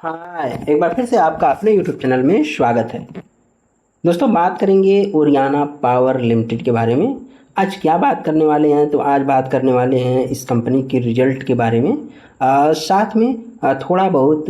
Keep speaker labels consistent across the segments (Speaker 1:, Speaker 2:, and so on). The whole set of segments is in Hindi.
Speaker 1: हाय, एक बार फिर से आपका अपने यूट्यूब चैनल में स्वागत है। दोस्तों, बात करेंगे ओरियाना पावर लिमिटेड के बारे में। आज क्या बात करने वाले हैं, तो आज बात करने वाले हैं इस कंपनी के रिजल्ट के बारे में। साथ में थोड़ा बहुत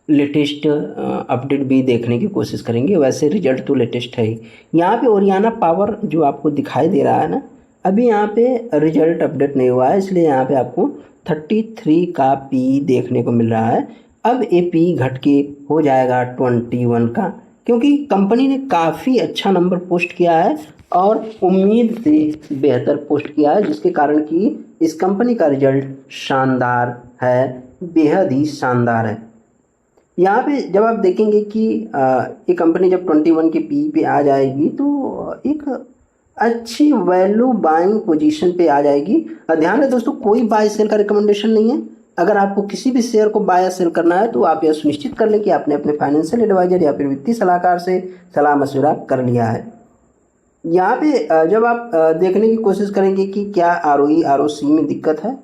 Speaker 1: लेटेस्ट अपडेट भी देखने की कोशिश करेंगे। वैसे रिजल्ट तो लेटेस्ट है ही। यहाँ पे ओरियाना पावर जो आपको दिखाई दे रहा है ना, अभी यहाँ पे रिजल्ट अपडेट नहीं हुआ है, इसलिए यहाँ पे आपको 33 का पी देखने को मिल रहा है। अब ये पी घट के हो जाएगा 21 का, क्योंकि कंपनी ने काफ़ी अच्छा नंबर पोस्ट किया है और उम्मीद से बेहतर पोस्ट किया है, जिसके कारण कि इस कंपनी का रिजल्ट शानदार है, बेहद ही शानदार है। यहाँ पे जब आप देखेंगे कि ये कंपनी जब 21 के पी पे आ जाएगी तो एक अच्छी वैल्यू बाइंग पोजीशन पे आ जाएगी। ध्यान रहे दोस्तों, कोई बाय सेल का रिकमेंडेशन नहीं है। अगर आपको किसी भी शेयर को बाय या सेल करना है तो आप यह सुनिश्चित कर लें कि आपने अपने फाइनेंशियल एडवाइजर या फिर वित्तीय सलाहकार से सलाह मशवरा कर लिया है। यहाँ पे जब आप देखने की कोशिश करेंगे कि क्या आरओई आरओसी में दिक्कत है,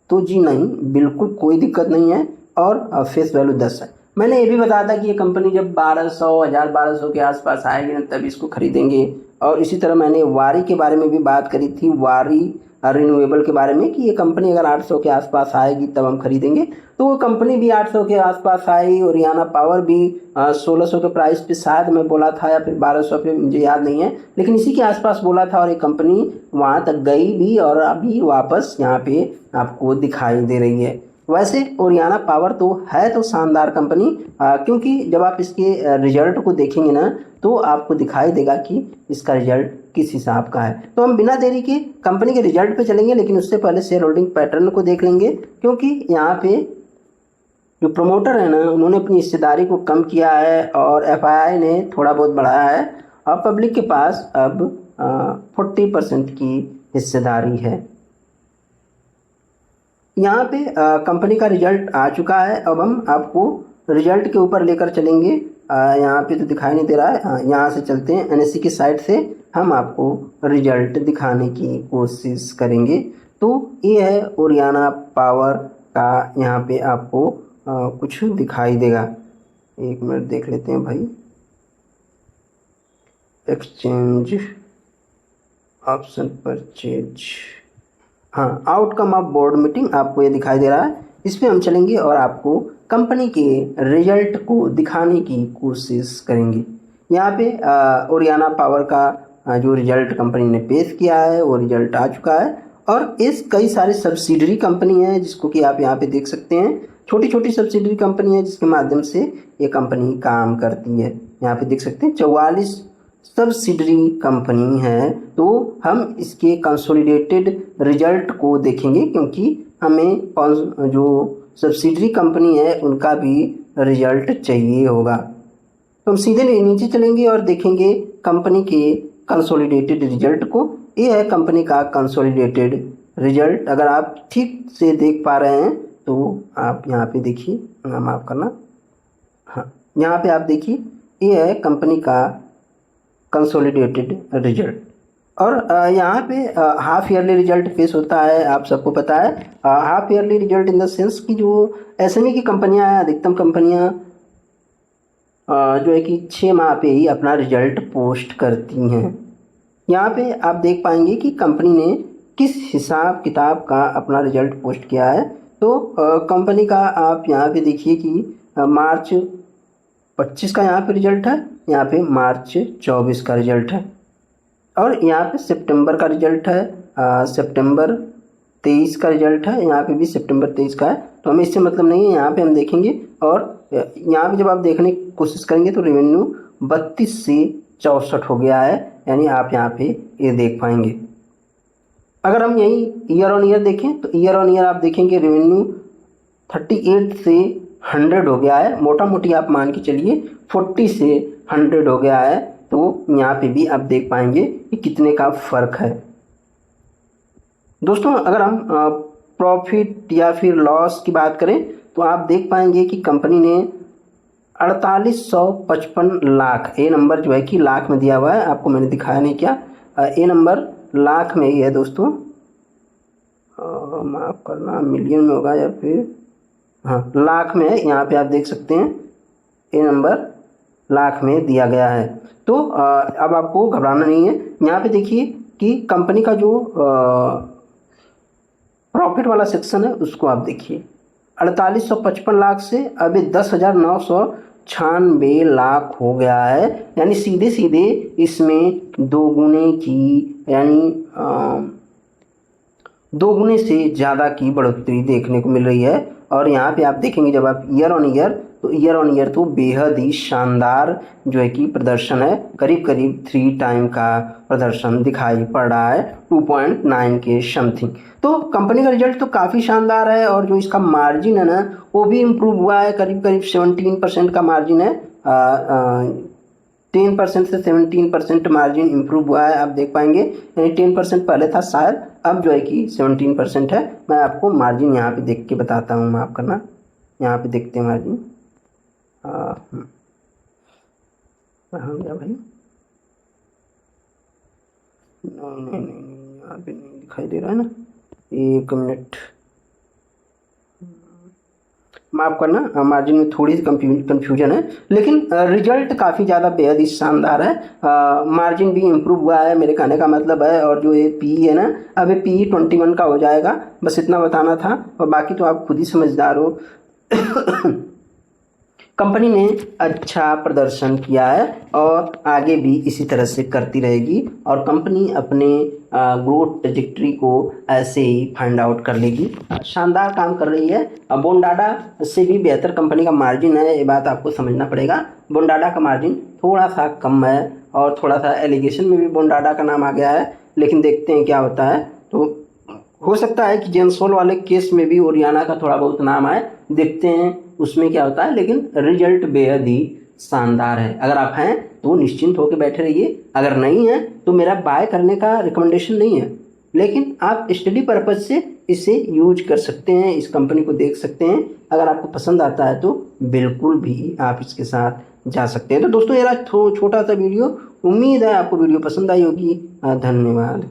Speaker 1: तो जी नहीं, बिल्कुल कोई दिक्कत नहीं है और फेस वैल्यू 10 है। मैंने ये भी बताया था कि ये कंपनी जब 1200 के आसपास आएगी ना, तब इसको खरीदेंगे। और इसी तरह मैंने वारी के बारे में भी बात करी थी, वारी रिन्यूएबल के बारे में, कि ये कंपनी अगर 800 के आसपास आएगी तब हम खरीदेंगे। तो वो कंपनी भी 800 के आसपास आई और ओरियाना पावर भी 1600 के प्राइस पे शायद मैं बोला था, या फिर 1200 पे, मुझे याद नहीं है, लेकिन इसी के आसपास बोला था। और ये कंपनी वहाँ तक गई भी और अभी वापस यहाँ पे आपको दिखाई दे रही है। वैसे ओरियाना पावर तो है तो शानदार कंपनी, क्योंकि जब आप इसके रिजल्ट को देखेंगे ना, तो आपको दिखाई देगा कि इसका रिजल्ट किस हिसाब का है। तो हम बिना देरी के कंपनी के रिजल्ट पे चलेंगे, लेकिन उससे पहले शेयर होल्डिंग पैटर्न को देख लेंगे, क्योंकि यहाँ पे जो प्रमोटर है ना, उन्होंने अपनी हिस्सेदारी को कम किया है और एफआईआई ने थोड़ा बहुत बढ़ाया है। और पब्लिक के पास अब 40% की हिस्सेदारी है। यहाँ पे कंपनी का रिजल्ट आ चुका है। अब हम आपको रिजल्ट के ऊपर लेकर चलेंगे। यहाँ पे तो दिखाई नहीं दे रहा है, यहाँ से चलते हैं, एनएससी की साइट से हम आपको रिजल्ट दिखाने की कोशिश करेंगे। तो ये है ओरियाना पावर का, यहाँ पे आपको कुछ दिखाई देगा। एक मिनट देख लेते हैं भाई। एक्सचेंज ऑप्शन परचेज, हाँ, आउटकम ऑफ बोर्ड मीटिंग आपको ये दिखाई दे रहा है। इस पर हम चलेंगे और आपको कंपनी के रिजल्ट को दिखाने की कोशिश करेंगे। यहाँ पे ओरियाना पावर का जो रिजल्ट कंपनी ने पेश किया है वो रिजल्ट आ चुका है। और इस कई सारे सब्सिडरी कंपनी है, जिसको कि आप यहाँ पे देख सकते हैं। छोटी छोटी सब्सिडरी कंपनी है जिसके माध्यम से ये कंपनी काम करती है। यहाँ पे देख सकते हैं 44 सब्सिडरी कंपनी है। तो हम इसके कंसोलिडेटेड रिजल्ट को देखेंगे, क्योंकि हमें जो सब्सिडरी कंपनी है उनका भी रिजल्ट चाहिए होगा। तो हम सीधे नीचे चलेंगे और देखेंगे कंपनी के कंसोलिडेटेड रिजल्ट को। ये है कंपनी का कंसोलिडेटेड रिजल्ट। अगर आप ठीक से देख पा रहे हैं तो आप यहाँ पे देखिए, माफ़ करना, हाँ, यहाँ पे आप देखिए, ये है कंपनी का कंसोलिडेटेड रिजल्ट। और यहाँ पे हाफ ईयरली रिजल्ट पेश होता है, आप सबको पता है। Half yearly result in the sense कि जो एसएमई की कंपनियाँ हैं, अधिकतम कंपनियाँ जो है कि 6 माह पे ही अपना रिजल्ट पोस्ट करती हैं। यहाँ पे आप देख पाएंगे कि कंपनी ने किस हिसाब किताब का अपना रिजल्ट पोस्ट किया है। तो कंपनी का आप यहाँ पे देखिए कि मार्च 25 का यहाँ पे रिजल्ट है, यहाँ पे मार्च 24 का रिजल्ट है, और यहाँ पे सितंबर का रिजल्ट है, सितंबर 23 का रिजल्ट है, यहाँ पे भी सितंबर 23 का है। तो हमें इससे मतलब नहीं है, यहाँ पे हम देखेंगे। और यहाँ पे जब आप देखने की कोशिश करेंगे तो रेवेन्यू 32 से 64 हो गया है, यानी आप यहाँ पे ये देख पाएंगे। अगर हम यही ईयर ऑन ईयर देखें तो ईयर ऑन ईयर आप देखेंगे रेवेन्यू 38 से 100 हो गया है। मोटा मोटी आप मान के चलिए 40 से 100 हो गया है। तो यहाँ पे भी आप देख पाएंगे कि कितने का फ़र्क है। दोस्तों, अगर हम प्रॉफिट या फिर लॉस की बात करें तो आप देख पाएंगे कि कंपनी ने 4855 लाख, ये नंबर जो है कि लाख में दिया हुआ है, आपको मैंने दिखाया नहीं क्या, ये नंबर लाख में ही है दोस्तों, माफ़ करना, मिलियन में होगा या फिर हाँ लाख में है, यहाँ पे आप देख सकते हैं ये नंबर लाख में दिया गया है। तो अब आपको घबराना नहीं है। यहाँ पे देखिए कि कंपनी का जो प्रॉफिट वाला सेक्शन है उसको आप देखिए, 4855 लाख से अभी 10,996 लाख हो गया है, यानी सीधे सीधे इसमें दोगुने की यानी दोगुने से ज़्यादा की बढ़ोतरी देखने को मिल रही है। और यहाँ पे आप देखेंगे जब आप ईयर ऑन ईयर, तो ईयर ऑन ईयर तो बेहद ही शानदार जो है कि प्रदर्शन है, करीब करीब 3 टाइम का प्रदर्शन दिखाई पड़ रहा है, 2.9 के समथिंग। तो कंपनी का रिजल्ट तो काफ़ी शानदार है और जो इसका मार्जिन है ना वो भी इम्प्रूव हुआ है, करीब करीब 17% का मार्जिन है। 10% से 17% मार्जिन इम्प्रूव हुआ है, आप देख पाएंगे, यानी 10% पहले था शायद, अब जो है कि 17% है। मैं आपको मार्जिन यहाँ पे देख के बताता हूँ, माफ़ करना, यहाँ पे देखते हैं मार्जिन। कहाँ गया भाई? नहीं, यहाँ पे नहीं दिखाई दे रहा है ना, 1 मिनट, माफ़ करना, मार्जिन में थोड़ी सी कन्फ्यूजन है, लेकिन रिजल्ट काफ़ी ज़्यादा बेहद ही शानदार है। मार्जिन भी इम्प्रूव हुआ है, मेरे कहने का मतलब है। और जो ये पी है ना, अब ये पी 21 का हो जाएगा, बस इतना बताना था, और बाकी तो आप खुद ही समझदार हो। कंपनी ने अच्छा प्रदर्शन किया है और आगे भी इसी तरह से करती रहेगी, और कंपनी अपने ग्रोथ ट्रेजेक्टरी को ऐसे ही फाइंड आउट कर लेगी। शानदार काम कर रही है। बोनडाटा से भी बेहतर कंपनी का मार्जिन है, ये बात आपको समझना पड़ेगा। बोनडाटा का मार्जिन थोड़ा सा कम है और थोड़ा सा एलिगेशन में भी बोनडाटा का नाम आ गया है, लेकिन देखते हैं क्या होता है। तो हो सकता है कि जेंसोल वाले केस में भी ओरियाना का थोड़ा बहुत नाम आए, देखते हैं उसमें क्या होता है, लेकिन रिजल्ट बेहद ही शानदार है। अगर आप हैं तो निश्चिंत होकर बैठे रहिए, अगर नहीं है तो मेरा बाय करने का रिकमेंडेशन नहीं है, लेकिन आप स्टडी पर्पज से इसे यूज कर सकते हैं, इस कंपनी को देख सकते हैं। अगर आपको पसंद आता है तो बिल्कुल भी आप इसके साथ जा सकते हैं। तो दोस्तों, ये छोटा सा वीडियो, उम्मीद है आपको वीडियो पसंद आई होगी। धन्यवाद।